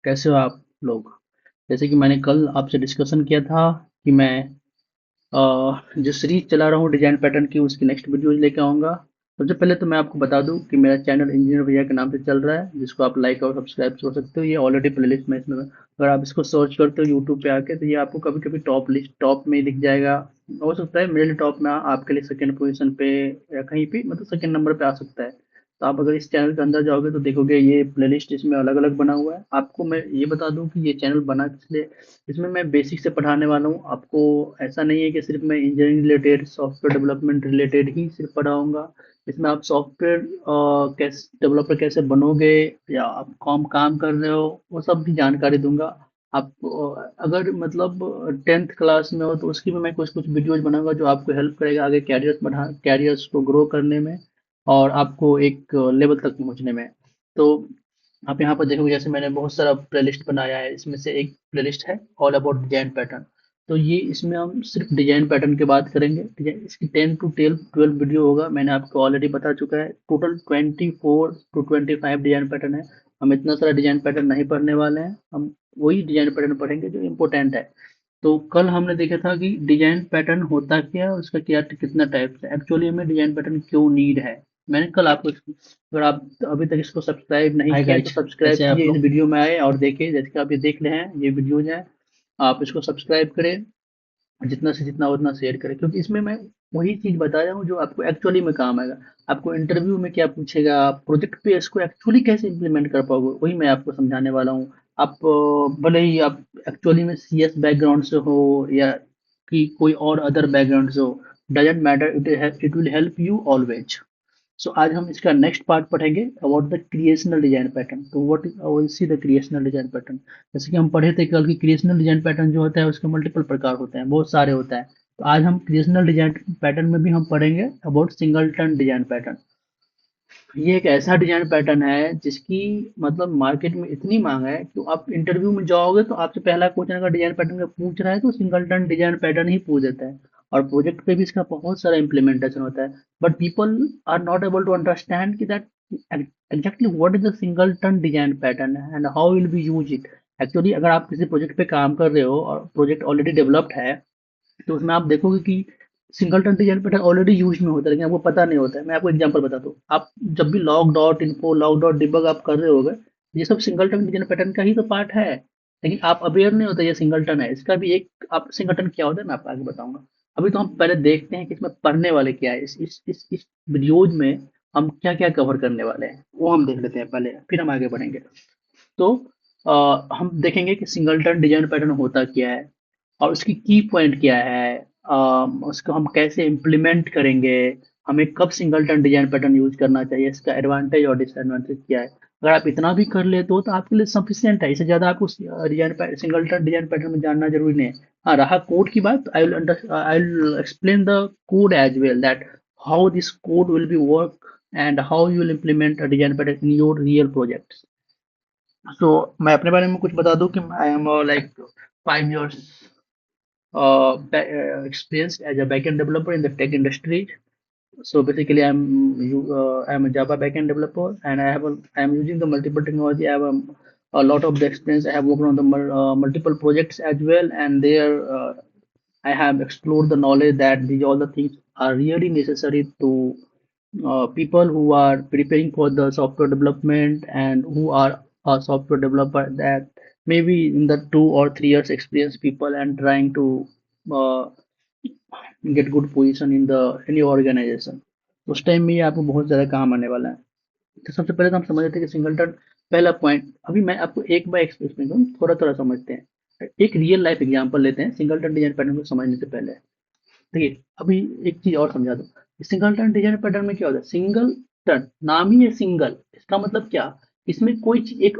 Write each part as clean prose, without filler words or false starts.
कैसे हो आप लोग? जैसे कि मैंने कल आपसे डिस्कशन किया था कि मैं जो सीरीज चला रहा हूँ डिजाइन पैटर्न की, उसकी नेक्स्ट वीडियोज लेके आऊँगा। सबसे पहले तो मैं आपको बता दूं कि मेरा चैनल इंजीनियर भैया के नाम से चल रहा है, जिसको आप लाइक और सब्सक्राइब कर सकते हो। ये ऑलरेडी प्लेलिस्ट में इसमें, अगर आप इसको सर्च करते हो यूट्यूब पे आके, तो ये आपको कभी कभी टॉप में दिख जाएगा। हो सकता है मेरे लिए टॉप में आपके लिए सेकंड पोजीशन पे या कहीं पे, मतलब सेकंड नंबर पे आ सकता है। तो आप अगर इस चैनल के अंदर जाओगे तो देखोगे ये प्लेलिस्ट इसमें अलग अलग बना हुआ है। आपको मैं ये बता दूं कि ये चैनल बना किस लिए। इसमें मैं बेसिक से पढ़ाने वाला हूँ आपको। ऐसा नहीं है कि सिर्फ मैं engineering related, software development related ही सिर्फ पढ़ाऊंगा। इसमें आप सॉफ्टवेयर कैसे डेवलपर कैसे बनोगे, या आप काम काम कर रहे हो, वो सब भी जानकारी दूंगा। आप अगर मतलब 10th क्लास में हो तो उसकी भी मैं कुछ कुछ वीडियोज बनाऊंगा जो आपको हेल्प करेगा आगे कैरियर्स को ग्रो करने में, और आपको एक लेवल तक पहुंचने में। तो आप यहाँ पर देखोगे, जैसे मैंने बहुत सारा प्लेलिस्ट बनाया है, इसमें से एक प्लेलिस्ट है ऑल अबाउट डिजाइन पैटर्न। तो ये इसमें हम सिर्फ डिजाइन पैटर्न की बात करेंगे, ठीक है। इसकी 10 to 12 वीडियो होगा, मैंने आपको ऑलरेडी बता चुका है। टोटल 24 to 25 डिजाइन पैटर्न है। हम इतना सारा डिजाइन पैटर्न नहीं पढ़ने वाले हैं, हम वही डिजाइन पैटर्न पढ़ेंगे जो इम्पोर्टेंट है। तो कल हमने देखा था कि डिजाइन पैटर्न होता क्या है, उसका क्या कितना टाइप्स है, एक्चुअली हमें डिजाइन पैटर्न क्यों नीड है। मैंने कल आपको अगर आप अभी तक इसको सब्सक्राइब नहीं हाय किए हैं तो गाइज, सब्सक्राइब कैसे हैं आप कीजिए, इस लोग। वीडियो में आए और देखिए। जैसे कि आप ये देख रहे हैं, ये वीडियोज हैं, आप इसको सब्सक्राइब करें, जितना से जितना उतना शेयर करें, क्योंकि इसमें मैं वही चीज बता रहा हूँ जो आपको एक्चुअली में काम आएगा। आपको इंटरव्यू में क्या पूछेगा, आप प्रोजेक्ट पे इसको एक्चुअली कैसे इंप्लीमेंट कर पाओगे, वही मैं आपको समझाने वाला हूँ। आप भले ही आप एक्चुअली में सीएस बैकग्राउंड से हो, या कि कोई और अदर बैकग्राउंड से हो, doesn't matter, it will help you always. So आज हम इसका नेक्स्ट पार्ट पढ़ेंगे about the creational design pattern. तो what is will see the creational design pattern. जैसे कि हम पढ़े थे कल की, क्रिएशनल डिजाइन पैटर्न जो होता है उसके मल्टीपल प्रकार होते हैं, बहुत सारे होता है। तो आज हम क्रिएशनल डिजाइन पैटर्न में भी हम पढ़ेंगे अबाउट सिंगलटन डिजाइन पैटर्न। ये एक ऐसा डिजाइन पैटर्न है जिसकी मतलब मार्केट में इतनी मांग है कि आप इंटरव्यू में जाओगे तो आपसे पहला क्वेश्चन अगर डिजाइन पैटर्न का पूछ रहा है तो सिंगलटन डिजाइन पैटर्न ही पूछ देता है। और प्रोजेक्ट पे भी इसका बहुत सारा इम्प्लीमेंटेशन होता है। But people are not able to understand कि that exactly what is the singleton design pattern and how will be use it. Actually अगर आप किसी प्रोजेक्ट पे काम कर रहे हो और प्रोजेक्ट ऑलरेडी डेवलप्ड है, तो उसमें आप देखोगे कि singleton design pattern already use में होता है, लेकिन आपको पता नहीं होता है। मैं आपको एग्जांपल बताता हूँ। आप जब भी log dot info, log dot debug आप कर रहे होगे, ये सब सिंगलटन डिजाइन पैटर्न का ही तो पार्ट है। लेकिन आप अवेयर नहीं होते ये सिंगलटन है। इसका भी एक आप सिंगलटन क्या होता है मैं आपको आगे बताऊंगा। अभी तो हम पहले देखते हैं कि इसमें पढ़ने वाले क्या है, इस वीडियोज में हम क्या क्या कवर करने वाले हैं, वो हम देख लेते हैं पहले, फिर हम आगे बढ़ेंगे। तो हम देखेंगे कि सिंगलटन डिजाइन पैटर्न होता क्या है, और उसकी की पॉइंट क्या है, उसको हम कैसे इम्प्लीमेंट करेंगे, हमें कब सिंगलटन डिजाइन पैटर्न यूज करना चाहिए, इसका एडवांटेज और डिसएडवांटेज क्या है। अगर आप इतना भी कर लेते हो तो आपके लिए सफिशियंट है, इससे ज्यादा आपको सिंगलटन डिजाइन पैटर्न में जानना जरूरी नहीं है। हाँ, रहा कोड की बात, I will explain the code as well, that how this code will be work and how you will implement a design pattern in your real project. So मैं अपने बारे में कुछ बता दूं कि I am like 5 years experienced as a backend developer in the tech industry. So basically, I'm a Java backend developer, and I'm using the multiple technology. I have a lot of the experience. I have worked on the multiple projects as well, and there I have explored the knowledge that these all the things are really necessary to people who are preparing for the software development and who are a software developer, that maybe in the 2 or 3 years experience people and trying to uh, get good position in the any organization। उस time में ये आपको बहुत ज़्यादा काम आने वाला है। तो सबसे पहले तो हम समझ लेते हैं कि सिंगलटन, पहला पॉइंट अभी मैं आपको एक बाय एक्सप्लेन करूँ, थोड़ा थोड़ा समझते हैं। एक रियल लाइफ एग्जांपल लेते हैं सिंगलटन डिजाइन पैटर्न को समझने से पहले। देखिए, अभी एक चीज और समझा दो। सिंगलटन डिजाइन पैटर्न में क्या होता है, सिंगल टन, नाम ही है सिंगल, इसका मतलब क्या, इसमें कोई चीज एक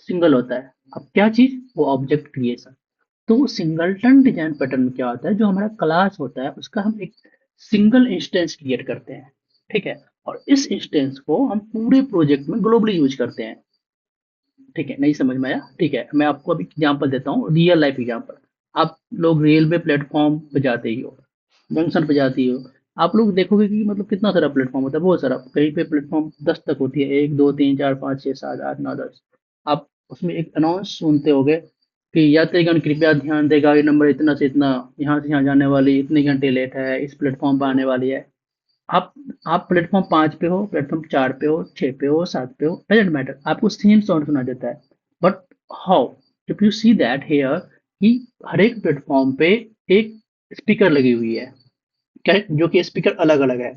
सिंगल होता है। अब क्या चीज, वो ऑब्जेक्ट क्रिएशन। तो सिंगलटन डिजाइन पैटर्न में क्या होता है, जो हमारा क्लास होता है उसका हम एक सिंगल इंस्टेंस क्रिएट करते हैं, ठीक है। और इस इंस्टेंस को हम पूरे प्रोजेक्ट में ग्लोबली यूज करते हैं, ठीक है। नहीं समझ में आया, ठीक है। मैं आपको अभी एग्जांपल देता हूँ, रियल लाइफ एग्जांपल। आप लोग रेलवे प्लेटफॉर्म पे जाते ही हो, जंक्शन पे जाती हो, आप लोग देखोगे कि मतलब कितना सारा प्लेटफॉर्म होता है, बहुत सारा। कहीं पे प्लेटफॉर्म 10 तक होती है, 1 2 3 4 5 6 7 8 9 10। आप उसमें एक अनाउंस सुनते होगे कि यात्रीगण कृपया ध्यान दें, गाड़ी नंबर इतना से इतना यहाँ से यहाँ जाने वाली इतने घंटे लेट है, इस प्लेटफॉर्म पर आने वाली है। आप आप प्लेटफॉर्म 5 पे हो, प्लेटफॉर्म 4 पे हो, 6 पे हो, 7 पे हो, डजंट मैटर, आपको सेम साउंड सुना देता है। But how, if you see that here कि हर एक प्लेटफॉर्म पे एक स्पीकर लगी हुई है, करेक्ट, जो कि स्पीकर अलग अलग है,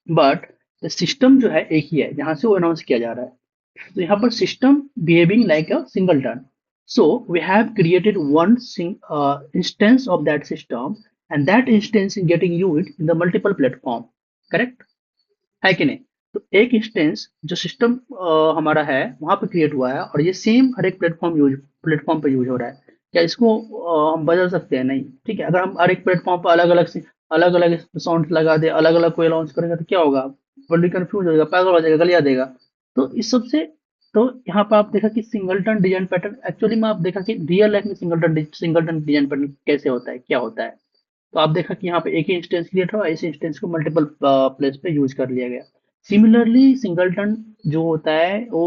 बट सिस्टम जो है एक ही है जहां से वो अनाउंस किया जा रहा है। तो यहाँ पर system behaving like a singleton, so we have created one instance of that system, and that instance is getting used in the multiple platform, correct है कि नहीं? तो एक इंस्टेंस जो सिस्टम हमारा है वहां पे क्रिएट हुआ है, और ये सेम हर एक प्लेटफॉर्म पे यूज हो रहा है। क्या इसको हम बदल सकते हैं? नहीं। ठीक है, अगर हम हर एक प्लेटफॉर्म पर अलग अलग साउंड लगा दे, अलग अलग कोई लॉन्च करेंगे तो क्या होगा? बंदी कंफ्यूज हो जाएगा, पागल हो जाएगा, गलिया देगा। तो इस सबसे, तो यहाँ पर आप देखा कि सिंगलटन डिजाइन पैटर्न, एक्चुअली में आप देखा कि रियल लाइफ में सिंगलटन डिजाइन पैटर्न कैसे होता है, क्या होता है। तो आप देखा कि यहाँ पे एक ही इंस्टेंस क्रिएट हुआ, इस इंस्टेंस को मल्टीपल प्लेस पे यूज कर लिया गया। सिमिलरली सिंगलटन जो होता है वो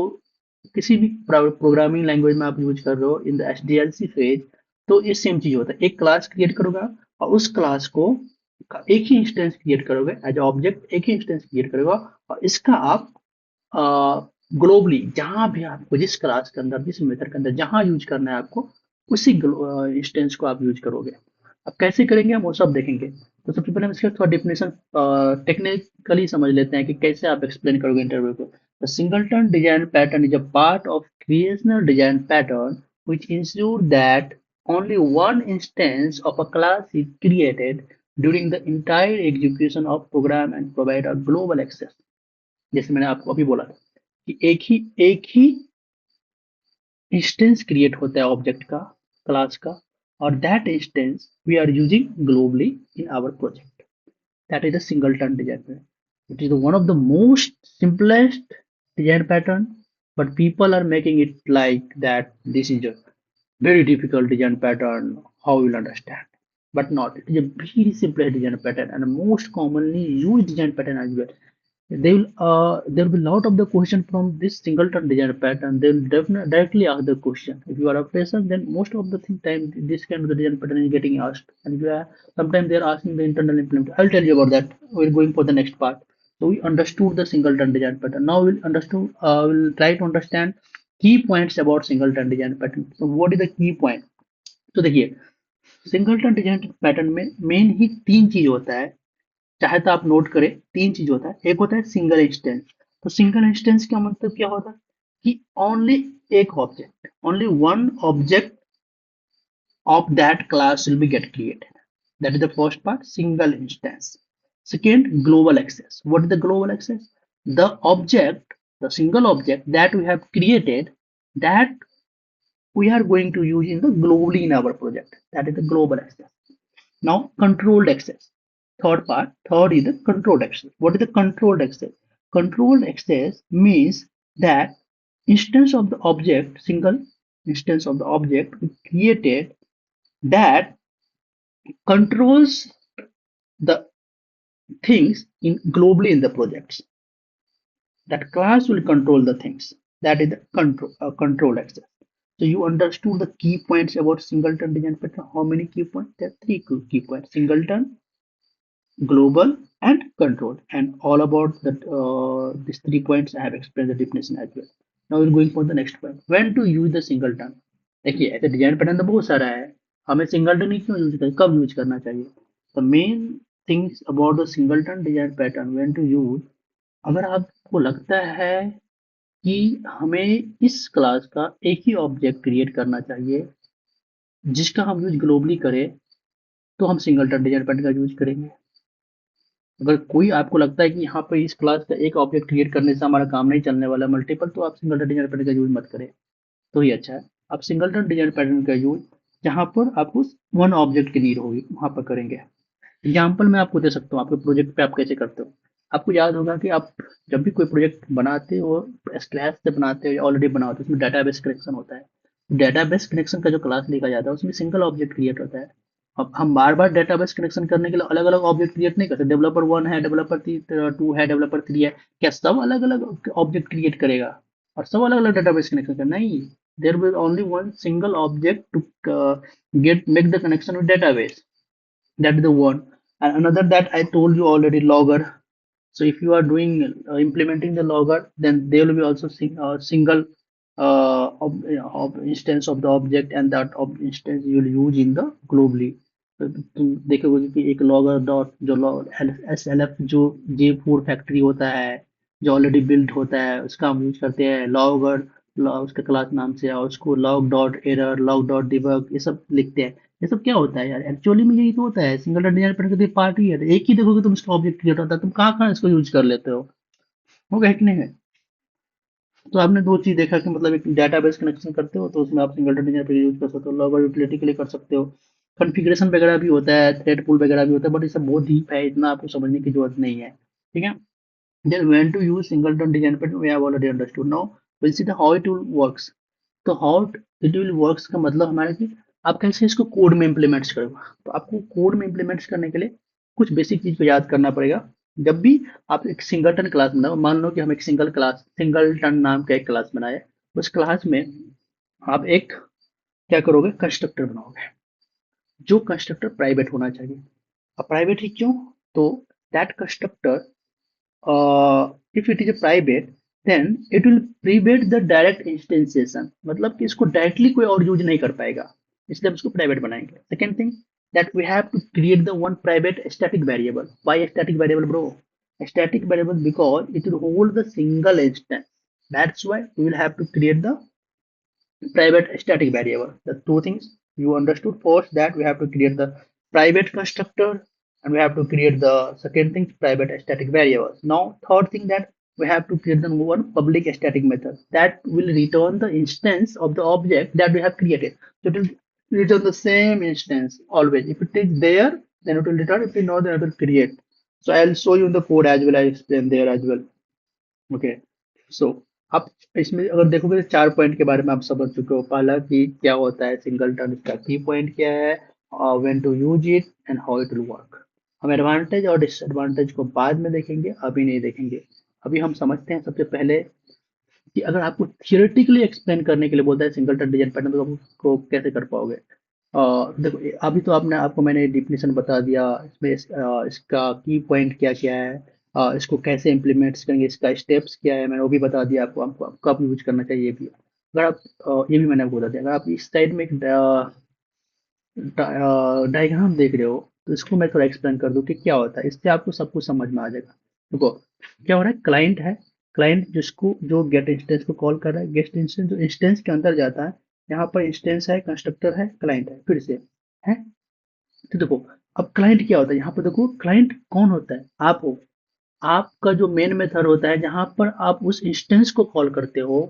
किसी भी प्रोग्रामिंग लैंग्वेज में आप यूज कर रहे हो इन द एसडीएलसी फेज, तो ये सेम चीज होता है। एक क्लास क्रिएट करोगे और उस क्लास को का एक ही इंस्टेंस क्रिएट करोगे एज ऑब्जेक्ट, एक ही इंस्टेंस क्रिएट करोगे, और इसका आप ग्लोबली जहां भी आपको जिस क्लास के अंदर, जिस मेथड के अंदर जहां यूज करना है आपको, उसी इंस्टेंस को आप यूज करोगे। अब कैसे करेंगे हम वो सब देखेंगे। तो सबसे पहले हम इसका थोड़ा डिफिनेशन टेक्निकली समझ लेते हैं कि कैसे आप एक्सप्लेन करोगे इंटरव्यू को। The singleton design pattern is a part of creational design pattern which ensure that only one instance of a class is created during the entire execution of program and provide a global access। जैसे मैंने आपको अभी बोला था कि एक ही instance create होता है ऑब्जेक्ट का, क्लास का, और that instance we are using globally in our project. That is a singleton design pattern. It is one of the most simplest design pattern, but people are making it like that this is a very difficult design pattern, how you'll understand. But not, it is a very simple design pattern and a most commonly used design pattern as well. There will be a lot of the question from this singleton design pattern. They will definitely directly ask the question. If you are a fresher, then most of the time this kind of the design pattern is getting asked. And if you are, sometimes they are asking the internal implement. I'll tell you about that. We're going for the next part. So we understood the singleton design pattern. Now we'll try to understand key points about singleton design pattern. So what is the key point? तो देखिए, singleton design pattern में main ही तीन चीज होता है, चाहे तो आप नोट करें। तीन चीज होता है। एक होता है सिंगल इंस्टेंस। तो सिंगल इंस्टेंस का मतलब क्या होता है कि ओनली एक object, only one object of that class will be get created. That is the first part, single instance. Second, global access. What is the global access? The object, the single object that we have created, that we are going to use in the globally in our project. That is the global access. Now, controlled access. Third part, third is the controlled access. What is the controlled access? Controlled access means that instance of the object, single instance of the object we created, that controls the things in globally in the projects. That class will control the things. That is the control access. So you understood the key points about singleton design pattern. How many key points? There are three key points: singleton, global, and control. And all about that these 3 points I have explained the definition as well. Now we're going for the next point. When to use the singleton? देखिए, ऐसे design pattern तो बहुत सारा है, हमें singleton ही क्यों use करें, कब यूज करना चाहिए? The main things about the singleton design pattern when to use, अगर आपको लगता है कि हमें इस क्लास का एक ही ऑब्जेक्ट क्रिएट करना चाहिए जिसका हम यूज ग्लोबली करें, तो हम सिंगलटन डिजाइन पैटर्न का यूज करेंगे। अगर कोई आपको लगता है कि यहाँ पर इस क्लास का एक ऑब्जेक्ट क्रिएट करने से हमारा काम नहीं चलने वाला मल्टीपल, तो आप सिंगलटन डिजाइन पैटर्न का यूज मत करें, तो ही अच्छा है। आप सिंगलटन डिजाइन पैटर्न का यूज जहाँ पर आपको वन ऑब्जेक्ट की नीड होगी वहां पर करेंगे। एग्जाम्पल मैं आपको दे सकता हूँ, आपके प्रोजेक्ट पे आप कैसे करते हो। आपको याद होगा कि आप जब भी कोई प्रोजेक्ट बनाते हो, स्क्रैच से बनाते हो या ऑलरेडी बना होता है, उसमें डाटाबेस कनेक्शन होता है। डेटाबेस कनेक्शन का जो क्लास लिखा जाता है उसमें सिंगल ऑब्जेक्ट क्रिएट होता है। अब हम बार बार डेटाबेस कनेक्शन करने के लिए अलग अलग ऑब्जेक्ट क्रिएट नहीं करते। डेवलपर 1 है, डेवलपर 2 है, डेवलपर 3 है, क्या सब अलग अलग ऑब्जेक्ट क्रिएट करेगा और सब अलग अलग डेटाबेस कनेक्शन करना? नहीं, there will only one single object to get make the connection with database. That is the one. And another that I told you already, logger. So if you are doing implementing the logger, then there will be also single instance of the object, and that instance you will use in the globally. तो तुम देखोगे कि एक logger dot जो S L F जो जे four factory होता है, जो ऑलरेडी बिल्ड होता है, उसका हम यूज करते हैं लॉगर, उसका क्लास नाम से, और उसको log dot error, log dot debug, ये सब लिखते हैं। ये सब क्या होता है यार, एक्चुअली में यही तो होता है, सिंगल डॉट डिजाइन पर पार्ट ही है। तो एक ही देखोगे तुम, इसका ऑब्जेक्ट क्रिएट होता है, तुम कहाँ कहाँ इसको यूज कर लेते हो गया कि नहीं है। तो आपने दो चीज देखा कि मतलब एक डेटाबेस कनेक्शन करते हो तो उसमें आप सिंगल डॉट डिजाइन पर यूज कर सकते हो, लॉगर यूटिलिटी के लिए कर सकते हो, कॉन्फ़िगरेशन वगैरह भी होता है, थ्रेड पूल वगैरह भी होता है, बट ये सब बहुत डीप है, इतना आपको समझने की जरूरत नहीं है। ठीक है। Then when to use singleton design pattern we have already understood. Now we'll see the how it will works. तो how it will works का मतलब हमारा कि आप कैसे इसको कोड में इम्प्लीमेंट्स करोगे। तो आपको कोड में इम्प्लीमेंट्स करने के लिए कुछ बेसिक चीज को याद करना पड़ेगा। जब भी आप एक सिंगलटन क्लास बनाओ, मान लो कि हम एक सिंगलटन नाम का एक क्लास बनाए, उस क्लास में आप एक क्या करोगे, कंस्ट्रक्टर बनाओगे, जो कंस्ट्रक्टर प्राइवेट होना चाहिए। अब प्राइवेट ही क्यों, तो that constructor if it is a private, then it will prevent the direct instantiation, मतलब कि इसको डायरेक्टली कोई और यूज नहीं कर पाएगा, इसलिए हम इसको प्राइवेट बनाएंगे। Second thing, that we have to create the one private static variable. Why a static variable, bro? A static variable because it will hold the single instance. That's why we will have to create the private static variable. The two things you understood, first that we have to create the private constructor, and we have to create the second thing, private static variables. Now third thing, that we have to create the one public static method that will return the instance of the object that we have created. So it will return the same instance always. If it is there, then it will return. If you know, then it will create. So I'll show you the code as well. I explain there as well. Okay. So आप इसमें अगर देखोगे तो 4 point के बारे में आप समझ चुके हो। पहला कि क्या होता है सिंगलटन, इसका की पॉइंट क्या है, when to use it and how it will work. हम एडवांटेज और डिसएडवांटेज को बाद में देखेंगे, अभी नहीं देखेंगे। अभी हम समझते हैं सबसे पहले कि अगर आपको थियोरेटिकली एक्सप्लेन करने के लिए बोलता है सिंगलटन डिजाइन पैटर्न, तो आप उसको कैसे कर पाओगे। देखो अभी तो आपने आपको मैंने डिफिनेशन बता दिया, इसमें इसका की पॉइंट क्या क्या है, इसको कैसे इम्प्लीमेंट करेंगे, इसका स्टेप्स क्या है, मैंने वो भी बता दिया आपको, आपको कब यूज करना चाहिए ये भी। अगर आप ये भी मैंने आपको बता दिया, अगर आप इस साइड में एक डायग्राम देख रहे हो, तो इसको मैं थोड़ा एक्सप्लेन कर दूं कि क्या होता है, इससे आपको सब कुछ समझ में आ जाएगा। देखो क्या हो रहा है, क्लाइंट है, क्लाइंट जिसको जो गेट इंस्टेंस को कॉल कर रहा है, गेट इंस्टेंस जो इंस्टेंस के अंदर जाता है, यहाँ पर इंस्टेंस है, कंस्ट्रक्टर है, क्लाइंट है, फिर से है। तो देखो अब क्लाइंट क्या होता है, यहाँ पर देखो क्लाइंट कौन होता है, आप हो। आपका जो मेन मेथड होता है जहां पर आप उस इंस्टेंस को कॉल करते हो,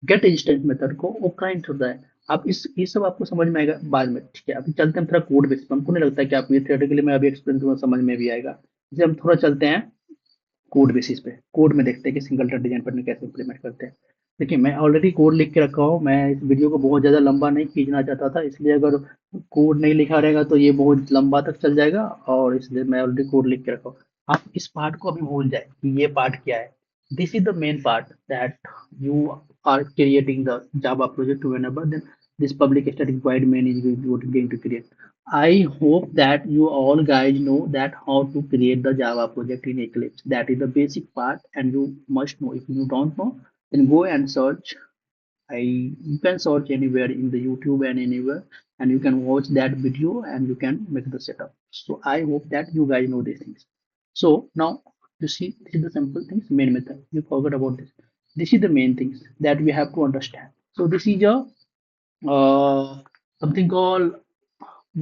गेट इंस्टेंस मेथड को, वो क्लाइंट होता है। आप इस ये सब आपको समझ में आएगा बाद में, ठीक है। अभी चलते हैं थोड़ा कोड बेस पे, हमको नहीं लगता कि आप ये थियोरेटिकली मैं अभी एक्सप्लेन करूंगा समझ में भी आएगा, इसलिए हम थोड़ा चलते हैं कोड बेसिस पे। कोड में देखते हैं कि सिंगल डिजाइन पैटर्न कैसे इंप्लीमेंट करते हैं। देखिए मैं ऑलरेडी कोड लिख के रखा हूँ, मैं इस वीडियो को बहुत ज़्यादा लंबा नहीं खींचना चाहता था, इसलिए अगर कोड नहीं लिखा रहेगा तो ये बहुत लंबा तक चल जाएगा, और इसलिए मैं ऑलरेडी कोड लिख के रखा हूँ। आप इस पार्ट को अभी भूल जाए कि ये पार्ट क्या है। This is the main part that you are creating the Java project to enable then this public static void main is going to create. I hope that you all guys know that how to create the Java project in Eclipse. That is the basic part, and you must know. If you don't know, then go and search. You can search anywhere in the YouTube and anywhere, and you can watch that video and you can make the setup. So I hope that you guys know these things. So now you see, this is the simple things, main method. You forgot about this. This is the main things that we have to understand. So this is a something called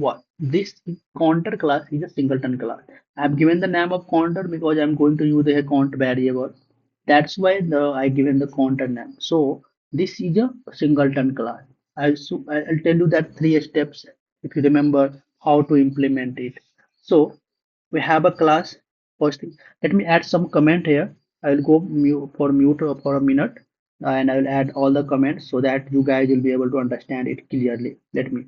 what? This counter class is a singleton class. I have given the name of counter because I am going to use a count variable. That's why I given the counter name. So this is a singleton class. I'll tell you that three steps if you remember how to implement it. So we have a class. First thing, let me add some comment here. I will go mute for a minute, and I will add all the comments so that you guys will be able to understand it clearly. Let me.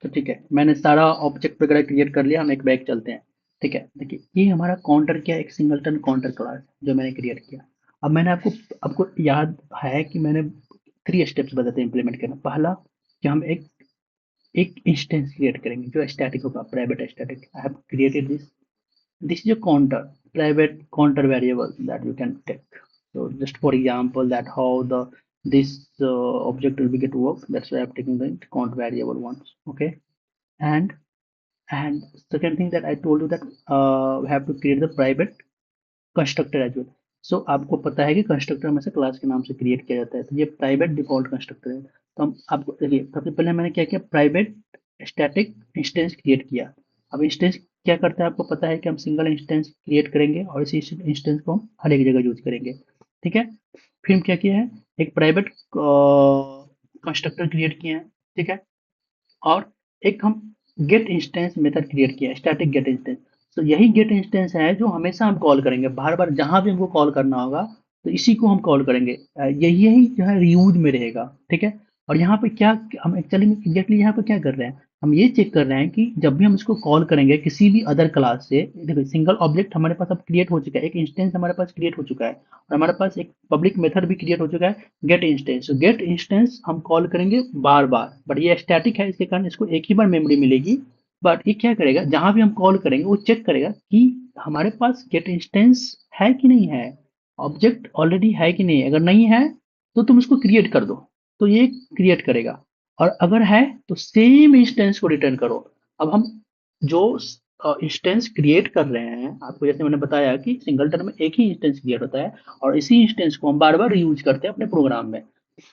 तो ठीक है, मैंने सारा object वगैरह create कर लिया, हम एक बैक चलते हैं। ठीक है, देखिए ये हमारा काउंटर क्या है, एक सिंगलटन काउंटर क्लास जो मैंने क्रिएट किया। अब मैंने आपको आपको याद है कि मैंने 3 स्टेप्स बताते हैं इम्प्लीमेंट करना। पहला कि हम एक एक इंस्टेंस क्रिएट करेंगे जो स्टैटिक होगा, private static. I have created this, this is a counter, private counter variable that you can take. So just for example that how the this object will be get work, that's why I'm taking the count variable once. Okay, and and second thing that I told you that we have to create the private constructor as well. So आपको पता है कि constructor हमेशा class के नाम से create किया जाता है, तो ये प्राइवेट डिफॉल्ट कंस्ट्रक्टर है। तो हम आपको देखिए, सबसे पहले मैंने क्या किया, प्राइवेट स्टैटिक इंस्टेंस क्रिएट किया। अब इंस्टेंस क्या करता है आपको पता है कि हम सिंगल इंस्टेंस क्रिएट करेंगे और इसी इंस्टेंस को हम हर एक जगह यूज करेंगे। ठीक है, फिर हम क्या किया है, एक प्राइवेट कंस्ट्रक्टर क्रिएट किए हैं। ठीक है, और एक हम गेट इंस्टेंस मेथड क्रिएट किया है, स्टैटिक गेट इंस्टेंस। तो यही गेट इंस्टेंस है जो हमेशा हम कॉल करेंगे, बार बार जहां भी हमको कॉल करना होगा तो इसी को हम कॉल करेंगे। यही यही जो है रीयूज में रहेगा। ठीक है, और यहाँ पे क्या हम एक्चुअली में एग्जैक्टली यहाँ पे क्या कर रहे हैं, हम ये चेक कर रहे हैं कि जब भी हम इसको कॉल करेंगे किसी भी अदर क्लास से, देखो सिंगल ऑब्जेक्ट हमारे पास अब क्रिएट हो चुका है, एक इंस्टेंस हमारे पास क्रिएट हो चुका है, और हमारे पास एक पब्लिक मेथड भी क्रिएट हो चुका है, गेट इंस्टेंस। गेट इंस्टेंस हम कॉल करेंगे बार बार, बट ये स्टैटिक है, इसके कारण इसको एक ही बार मेमोरी मिलेगी। बट ये क्या करेगा, जहां भी हम कॉल करेंगे वो चेक करेगा कि हमारे पास गेट इंस्टेंस है कि नहीं है, ऑब्जेक्ट ऑलरेडी है कि नहीं। अगर नहीं है तो तुम इसको क्रिएट कर दो, तो ये क्रिएट करेगा, और अगर है तो सेम इंस्टेंस को रिटर्न करो। अब हम जो इंस्टेंस क्रिएट कर रहे हैं, आपको जैसे मैंने बताया कि सिंगलटन में एक ही इंस्टेंस क्रिएट होता है, और इसी इंस्टेंस को हम बार बार यूज करते हैं अपने प्रोग्राम में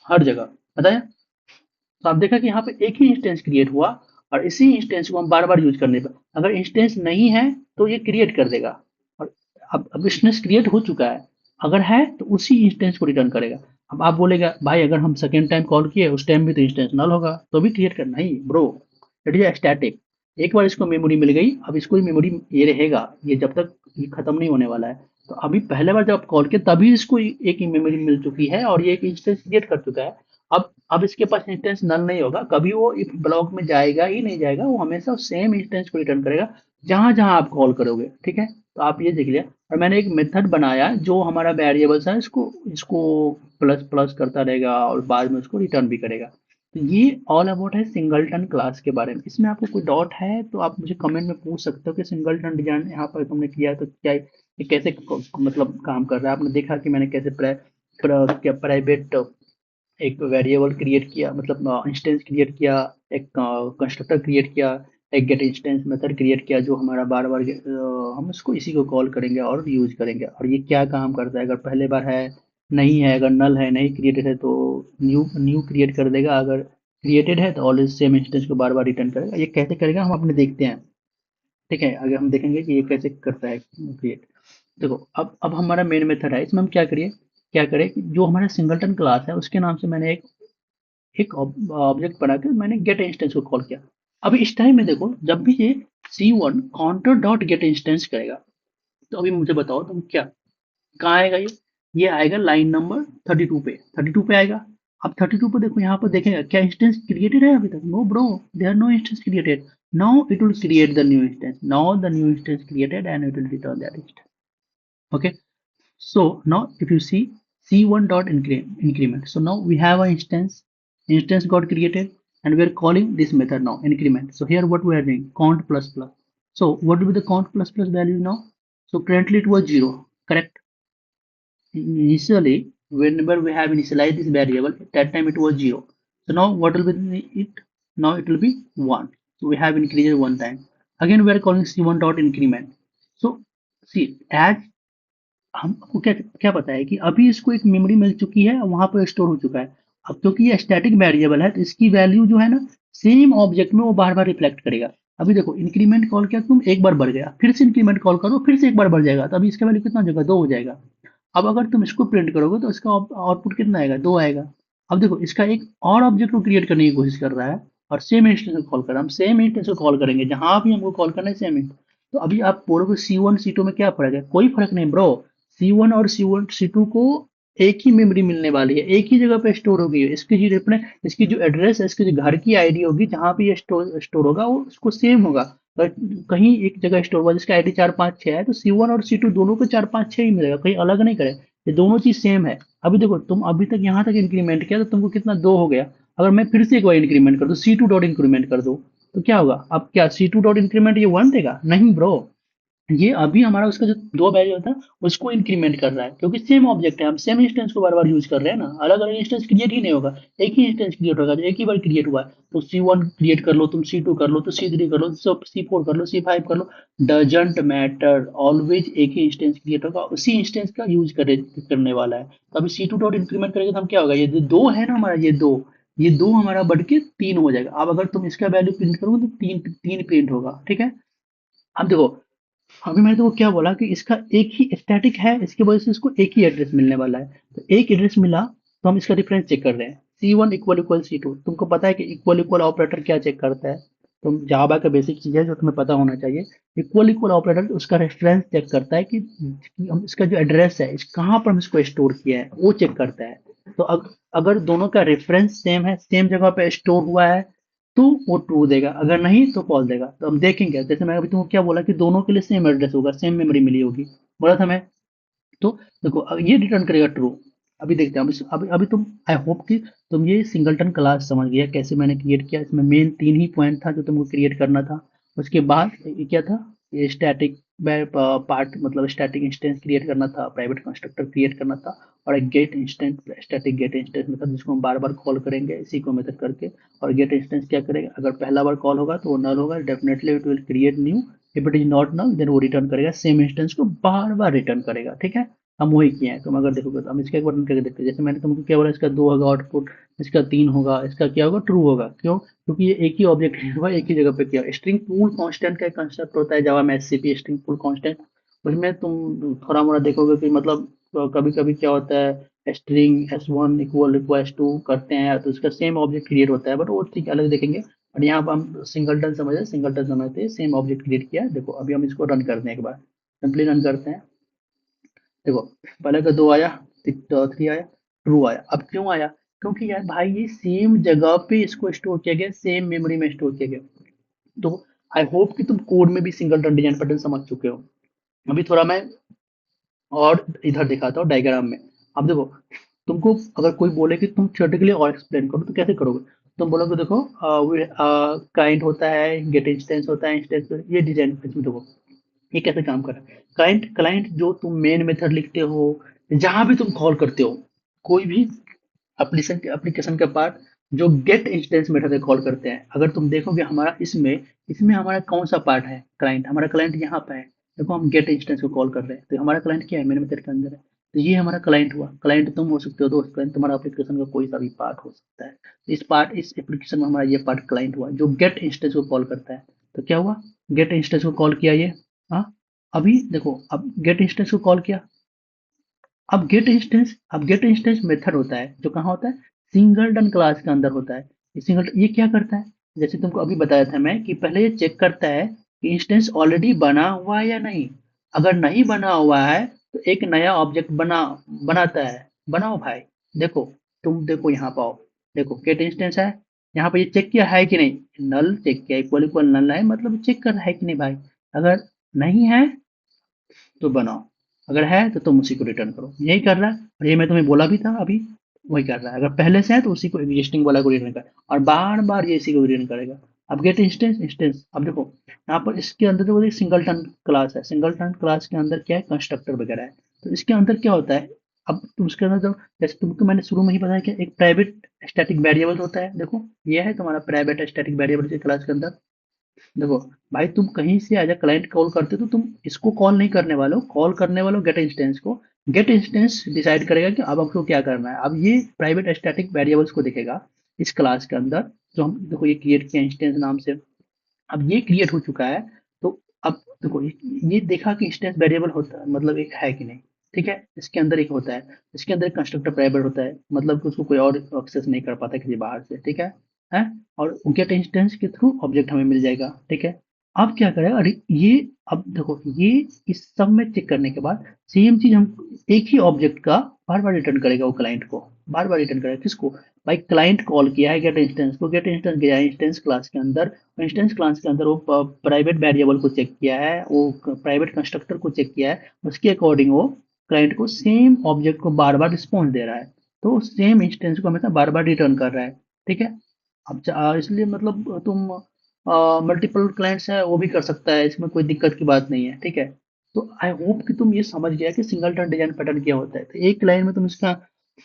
हर जगह, बताया। तो आप देखा कि यहाँ पे एक ही इंस्टेंस क्रिएट हुआ, और इसी इंस्टेंस को हम बार बार यूज करने पर, अगर इंस्टेंस नहीं है तो ये क्रिएट कर देगा, और अब इंस्टेंस क्रिएट हो चुका है, अगर है तो उसी इंस्टेंस को रिटर्न करेगा। अब आप बोलेगा भाई अगर हम सेकेंड टाइम कॉल किए उस टाइम भी तो इंस्टेंस नल होगा, तो भी क्रिएट करना ही ब्रो, इट इज स्टैटिक। एक बार इसको मेमोरी मिल गई, अब इसको ही मेमोरी ये रहेगा, ये जब तक ये खत्म नहीं होने वाला है। तो अभी पहले बार जब आप कॉल किए तभी इसको एक ही मेमोरी मिल चुकी है, और ये एक इंस्टेंस क्रिएट कर चुका है। अब इसके पास इंस्टेंस नल नहीं होगा, कभी वो इफ ब्लॉक में जाएगा ही नहीं जाएगा, वो हमेशा सेम इंस्टेंस को रिटर्न करेगा जहां जहां आप कॉल करोगे। ठीक है, तो आप ये देख लिया, और मैंने एक मेथड बनाया जो हमारा वेरिएबल्स है, इसको इसको प्लस प्लस करता रहेगा और बाद में उसको रिटर्न भी करेगा। तो ये ऑल अबाउट है सिंगलटन क्लास के बारे में। इसमें आपको कोई डाउट है तो आप मुझे कमेंट में पूछ सकते हो कि सिंगलटन डिजाइन यहाँ पर तुमने किया है तो क्या ये कैसे मतलब काम कर रहा है। आपने देखा कि मैंने कैसे क्या प्राइवेट एक वेरिएबल क्रिएट किया, मतलब इंस्टेंस क्रिएट किया, एक कंस्ट्रक्टर क्रिएट किया, एक गेट इंस्टेंस मेथड क्रिएट किया जो हमारा बार बार हम इसको इसी को कॉल करेंगे और यूज करेंगे। और ये क्या काम करता है, अगर पहले बार है, नहीं है, अगर नल है, नहीं क्रिएटेड है तो न्यू न्यू क्रिएट कर देगा, अगर क्रिएटेड है तो ऑलवेज सेम इंस्टेंस को बार बार रिटर्न करेगा। ये कैसे करेगा हम अपने देखते हैं। ठीक है, अगर हम देखेंगे कि ये कैसे करता है क्रिएट। देखो अब हमारा मेन मेथड है, इसमें हम क्या करें कि जो हमारा सिंगलटन क्लास है उसके नाम से मैंने एक ऑब्जेक्ट बना के मैंने गेट इंस्टेंस को कॉल किया। अभी इस टाइम में देखो, जब भी ये C1 counter dot gate instance करेगा, तो अभी मुझे बताओ तुम क्या, कहाँ आएगा ये आएगा लाइन नंबर 32 पे, 32 पे आएगा। अब 32 पे देखो, यहाँ पर देखेगा क्या इंस्टेंस क्रिएटेड है, अभी तक no bro, there are no instance created. Now it will create the new instance, now the new instance created and it will return that instance. Okay, so now if you see C1 dot increment, so now we have an instance got created, and we are calling this method now increment. So here what we are doing, count plus plus. So what will be the count plus plus value now? So currently it was 0, correct? Initially whenever we have initialized this variable, at that time it was 0. So now what will be it, now it will be 1. So we have increased one time. Again we are calling C1 dot increment. So see, as हमको क्या क्या पता है कि अभी इसको एक memory मिल चुकी है, वहां पर स्टोर हो चुका है। अब क्योंकि ये स्टैटिक वेरिएबल है तो इसकी वैल्यू जो है ना, सेम ऑब्जेक्ट में वो बार बार रिफ्लेक्ट करेगा। अभी देखो इंक्रीमेंट कॉल किया तुम, एक बार बढ़ गया, फिर से इंक्रीमेंट कॉल करो, फिर से एक बार बढ़ जाएगा, तो अभी इसका वैल्यू कितना हो जाएगा, 2 हो जाएगा। अब अगर तुम इसको प्रिंट करोगे तो इसका आउटपुट कितना आएगा, 2 आएगा। अब देखो इसका एक और ऑब्जेक्ट को क्रिएट करने की कोशिश कर रहा है, और सेम इंस्टेंस को कॉल कर रहा है, हम सेम इंस्टेंस को कॉल करेंगे जहां भी हमको कॉल करना है सेम। तो अभी आप बोलोगे C1 C2 में क्या फर्क है, कोई फर्क नहीं ब्रो। C1 और C2 को एक ही मेमोरी मिलने वाली है, एक ही जगह पे स्टोर होगी। इसकी जो अपने इसकी जो एड्रेस है, इसकी जो घर की आईडी होगी जहाँ पे ये स्टोर होगा वो उसको सेम होगा। अगर कहीं एक जगह स्टोर हुआ जिसका आईडी 4 5 6 है तो C1 और C2 दोनों को 4 5 6 ही मिलेगा, कहीं अलग नहीं करे। ये दोनों चीज सेम है। अभी देखो तुम अभी तक यहाँ तक इंक्रीमेंट किया तो तुमको कितना 2 हो गया। अगर मैं फिर से एक बार इंक्रीमेंट कर दूं, C2 डॉट इंक्रीमेंट कर दूं तो क्या होगा? अब क्या C2 डॉट इंक्रीमेंट ये 1 देगा? नहीं ब्रो। ये अभी हमारा उसका जो दो वैल्यू होता है उसको इंक्रीमेंट कर रहा है, क्योंकि सेम ऑब्जेक्ट है, हम सेम इंस्टेंस को बार बार यूज कर रहे हैं ना। अलग अलग इंस्टेंस क्रिएट ही नहीं होगा, एक ही इंस्टेंस क्रिएट होगा जो एक ही बार क्रिएट हुआ है। तो C1 क्रिएट कर लो, तुम C2 कर लो, तो C3 कर लो, C4 कर लो, C5 कर लो, डजेंट मैटर, ऑलवेज एक ही इंस्टेंस क्रिएट होगा, उसी इंस्टेंस का यूज करने वाला है। तो अभी C2 डॉट इंक्रीमेंट करेंगे तो हम क्या होगा, ये जो दो है ना हमारा, ये दो हमारा बढ़ के 3 हो जाएगा। अब अगर तुम इसका वैल्यू प्रिंट करोगे तो तीन तीन प्रिंट होगा, ठीक है। अब देखो, अभी मैंने तुमको क्या बोला कि इसका एक ही स्टैटिक है, इसकी वजह से इसको एक ही एड्रेस मिलने वाला है। तो एक एड्रेस मिला तो हम इसका डिफरेंस चेक कर रहे हैं। C1 इक्वल इक्वल C2, तुमको पता है कि इक्वल इक्वल ऑपरेटर क्या चेक करता है? तुम जावा का बेसिक चीज है जो तुम्हें पता होना चाहिए। इक्वल इक्वल ऑपरेटर उसका रेफरेंस चेक करता है कि हम इसका जो एड्रेस है कहाँ पर हम इसको स्टोर किया है वो चेक करता है। तो अगर दोनों का रेफरेंस सेम है, सेम जगह पे स्टोर हुआ है, तो वो ट्रू देगा, अगर नहीं तो फॉल्स देगा। तो हम देखेंगे, जैसे मैं अभी तुमको क्या बोला कि दोनों के लिए सेम एड्रेस होगा, सेम मेमोरी मिली होगी, बोला था मैं। तो देखो अब ये रिटर्न करेगा ट्रू। अभी देखते हैं, अभी तुम, आई होप कि तुम ये सिंगलटन क्लास समझ गया कैसे मैंने क्रिएट किया। इसमें मेन 3 ही पॉइंट था जो तुमको क्रिएट करना था। उसके बाद ये क्या था, ये स्टैटिक पार्ट, मतलब स्टैटिक इंस्टेंस क्रिएट करना था, प्राइवेट कंस्ट्रक्टर क्रिएट करना था, और एक get instance, static get instance method जिसको हम बार बार कॉल करेंगे इसी को मेथड करके। और गेट इंस्टेंस क्या करेगा, अगर पहला बार कॉल होगा तो वो नल होगा, definitely it will create new. If it is not null then वो रिटर्न करेगा, सेम इंस्टेंस को बार बार रिटर्न करेगा, ठीक है। हम वही किए हैं, तुम अगर देखोगे तो हम इसका एक बार रन करके देखते हैं। जैसे मैंने तुमको क्या बोला, इसका 2 होगा आउटपुट, इसका 3 होगा, इसका क्या होगा, ट्रू होगा। क्यों? क्योंकि ये एक ही ऑब्जेक्ट हुआ, एक ही जगह पे किया। स्ट्रिंग पूल कांस्टेंट का एक कंसेप्ट होता है जावा में, एससीपी स्ट्रिंग पूल कांस्टेंट। उसमें तुम थोड़ा मोड़ा देखोगे कि मतलब कभी कभी क्या होता है, string S1 equal equal S2 करते हैं तो उसका सेम ऑब्जेक्ट क्रिएट होता है, बट वो ठीक अलग देखेंगे। और यहाँ पर हम सिंगलटन समझते सेम ऑब्जेक्ट क्रिएट किया। देखो अभी हम इसको रन करते हैं, एक बार सिंपली रन करते हैं। देखो पहले का 2 आया, 3 आया, ट्रू आया। अब क्यों आया? क्योंकि यार भाई ये सेम जगह पे इसको स्टोर किया गया, सेम मेमोरी में स्टोर किया गया। तो आई होप कि तुम कोड में भी सिंगल डिजाइन पैटर्न समझ चुके हो। अभी थोड़ा मैं और इधर दिखाता हूँ डायग्राम में। अब देखो, तुमको अगर कोई बोले कि तुम थियोरेटिकली और एक्सप्लेन करो तो कैसे करोगे? तुम बोलोगे देखो, काइंड होता है, गेट इंस्टेंस होता है, इंस्टेंस, ये डिजाइन इसमें देखो ये कैसे काम कर रहा है। क्लाइंट क्लाइंट जो तुम मेन मेथड लिखते हो, जहां भी तुम कॉल करते हो, कोई भी एप्लीकेशन एप्लीकेशन का पार्ट, जो गेट इंस्टेंस मेथड से कॉल करते हैं, अगर तुम देखोगे हमारा इसमें इसमें हमारा कौन सा पार्ट है, क्लाइंट। हमारा क्लाइंट यहाँ पे है। देखो हम गेट इंस्टेंस को कॉल कर रहे हैं तो हमारा क्लाइंट क्या है, मेन मेथड के अंदर है। तो ये हमारा क्लाइंट हुआ। क्लाइंट तुम हो सकते हो दोस्त, क्लाइंट तुम्हारा एप्लीकेशन का कोई सा भी पार्ट हो सकता है। इस एप्लीकेशन में हमारा ये पार्ट क्लाइंट हुआ जो गेट इंस्टेंस को कॉल करता है। तो क्या हुआ, गेट इंस्टेंस को कॉल किया ये। हाँ, अभी देखो, अब गेट इंस्टेंस को कॉल किया। अब गेट इंस्टेंस मेथड होता है जो कहाँ होता है, सिंगलटन क्लास के अंदर होता है। ये क्या करता है, जैसे तुमको अभी बताया था मैं कि पहले ये चेक करता है कि इंस्टेंस ऑलरेडी बना हुआ है या नहीं। अगर नहीं बना हुआ है तो एक नया ऑब्जेक्ट बनाता है। बनाओ भाई। देखो, तुम देखो यहाँ पाओ, देखो गेट इंस्टेंस है, यहाँ पे ये चेक किया है कि नहीं, नल चेक किया, इक्वल इक्वल नल है, मतलब चेक कर रहा है कि नहीं भाई। अगर नहीं है तो बनाओ, अगर है तो तुम उसी को रिटर्न करो। यही कर रहा है, और ये मैं तुम्हें बोला भी था अभी, वही कर रहा है। अगर पहले से है तो उसी को, एग्जिस्टिंग वाला को रिटर्न कर, और बार बार ये इसी को रिटर्न करेगा। अब गेट इंस्टेंस इंस्टेंस, अब देखो यहाँ पर इसके अंदर जो सिंगलटन क्लास है, सिंगलटन क्लास के अंदर क्या है, कंस्ट्रक्टर वगैरह है। तो इसके अंदर क्या होता है, अब तुम उसके अंदर जो, जैसे तुमको मैंने शुरू में ही बताया कि एक प्राइवेट स्टैटिक वेरिएबल होता है। देखो ये है तुम्हारा प्राइवेट स्टैटिक वेरिएबल क्लास के अंदर। देखो भाई, तुम कहीं से एज अ क्लाइंट कॉल करते हो तो तुम इसको कॉल नहीं करने वाले हो, कॉल करने वाले हो गेट इंस्टेंस को। गेट इंस्टेंस डिसाइड करेगा कि अब आपको क्या करना है। अब ये प्राइवेट स्टैटिक वेरिएबल्स को देखेगा इस क्लास के अंदर, जो हम देखो ये क्रिएट किया इंस्टेंस नाम से। अब ये क्रिएट हो चुका है। तो अब देखो ये देखा कि इंस्टेंस वेरिएबल होता है, मतलब एक है कि नहीं, ठीक है। इसके अंदर एक होता है, इसके अंदर एक कंस्ट्रक्टर प्राइवेट होता है, मतलब कि उसको कोई और एक्सेस नहीं कर पाता किसी बाहर से, ठीक है। और गेट इंस्टेंस के थ्रू ऑब्जेक्ट हमें मिल जाएगा, ठीक है। अब क्या करेगा, अरे ये, अब देखो ये इस सब में चेक करने के बाद सेम चीज हम एक ही ऑब्जेक्ट का बार बार रिटर्न करेगा वो क्लाइंट को, बार बार रिटर्न करेगा किसको? भाई क्लाइंट कॉल किया है गेट इंस्टेंस को, गेट इंस्टेंस गया है इंस्टेंस क्लास के अंदर, इंस्टेंस क्लास के अंदर वो प्राइवेट वेरिएबल को चेक किया है, वो प्राइवेट कंस्ट्रक्टर को चेक किया है, उसके अकॉर्डिंग वो क्लाइंट को सेम ऑब्जेक्ट को बार बार रिस्पॉन्स दे रहा है, तो सेम इंस्टेंस को हमेशा बार बार रिटर्न कर रहा है। ठीक है। अब इसलिए मतलब तुम मल्टीपल क्लाइंट्स है वो भी कर सकता है, इसमें कोई दिक्कत की बात नहीं है। ठीक है। तो आई होप कि तुम ये समझ गया कि सिंगलटन डिजाइन पैटर्न क्या होता है। तो एक लाइन में तुम इसका,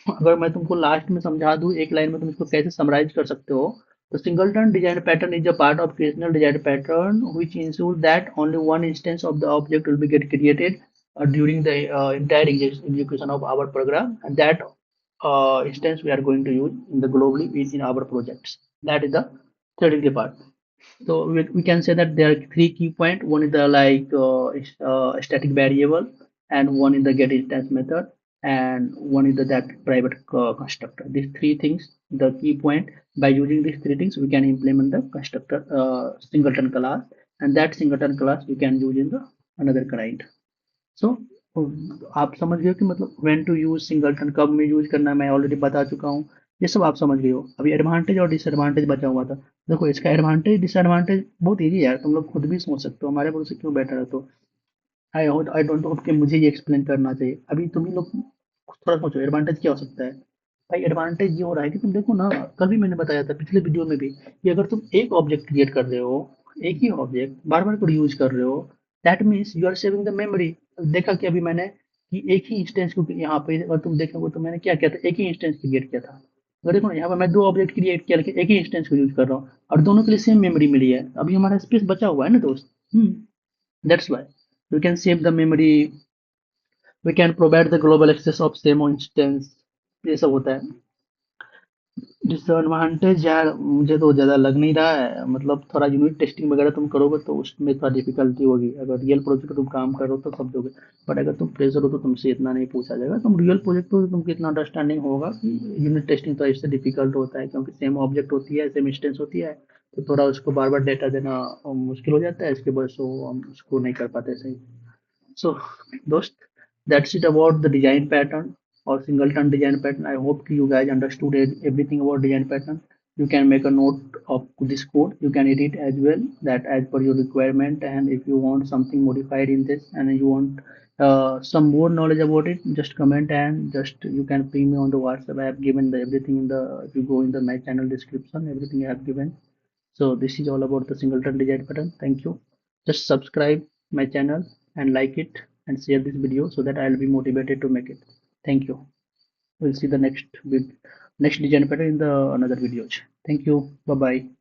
अगर मैं तुमको लास्ट में समझा दूं एक लाइन में तुम इसको कैसे समराइज कर सकते हो, तो singleton design pattern is a part of creational design pattern which ensure that only one instance of the object will be get created during the entire execution of our program, and that instance we are going to use in the globally in our projects. That is the theoretical part. So we can say that there are three key points. One is the static variable, and one is the get instance method, and one is the that private constructor. These three things, the key point. By using these three things, we can implement the constructor singleton class, and that singleton class we can use in the another client. सो आप समझ गए हो कि मतलब when to use singleton, कब में use करना है, मैं ऑलरेडी बता चुका हूँ। ये सब आप समझ गए हो। अभी एडवांटेज और डिसएडवांटेज बचा हुआ था। देखो इसका एडवांटेज डिसएडवांटेज बहुत इजी है यार, तुम लोग खुद भी सोच सकते हो, हमारे भरोसे क्यों बैठा है। तो आई डोंट होप कि मुझे ये एक्सप्लेन करना चाहिए। अभी तुम ही लोग थोड़ा सोचो एडवांटेज क्या हो सकता है। भाई एडवांटेज ये हो रहा है कि तुम देखो ना, कल भी मैंने बताया था पिछले वीडियो में भी, कि अगर तुम एक ऑब्जेक्ट क्रिएट कर रहे हो, एक ही ऑब्जेक्ट बार बार यूज कर रहे हो, that means you are saving the memory. देखा कि अभी मैंने कि एक ही इंस्टेंस को यहाँ पे अगर तुम देखोगे तो मैंने क्या किया था, एक ही इंस्टेंस क्रिएट किया था। अगर देखो ना यहाँ पे मैं दो ऑब्जेक्ट क्रिएट किया लेकिन एक ही इंस्टेंस को यूज कर रहा हूँ, और दोनों के लिए सेम मेमोरी मिली है, अभी हमारा स्पेस बचा हुआ है ना दोस्त। That's why we can save the memory, we can provide the global access of same instance। ये सब होता है। डिसएडवांटेज यार मुझे तो ज़्यादा लग नहीं रहा है, मतलब थोड़ा यूनिट टेस्टिंग वगैरह तुम करोगे तो उसमें थोड़ा डिफिकल्टी होगी। अगर रियल प्रोजेक्ट तुम काम करो तो समझोगे, बट अगर तुम प्रेशर हो तो तुमसे इतना नहीं पूछा जाएगा। तुम रियल प्रोजेक्ट हो तो तुमको इतना अंडरस्टैंडिंग होगा कि यूनिट टेस्टिंग तो इससे डिफिकल्ट होता है, क्योंकि सेम ऑब्जेक्ट होती है, सेम इंस्टेंस होती है, तो थोड़ा उसको बार बार डेटा देना मुश्किल हो जाता है, इसके वजह से हम उसको नहीं कर पाते सही। So, Dost, that's it about the design pattern or singleton design pattern. I hope you guys understood everything about design pattern. You can make a note of this code. You can edit as well, that as per your requirement. And if you want something modified in this and you want some more knowledge about it, just comment and just you can ping me on the WhatsApp. I have given the everything in the, if you go in the my channel description, everything I have given. So this is all about the singleton design pattern. Thank you. Just subscribe my channel and like it and share this video so that I'll be motivated to make it. Thank you. We'll see the next design pattern in the another videos. Thank you. Bye bye.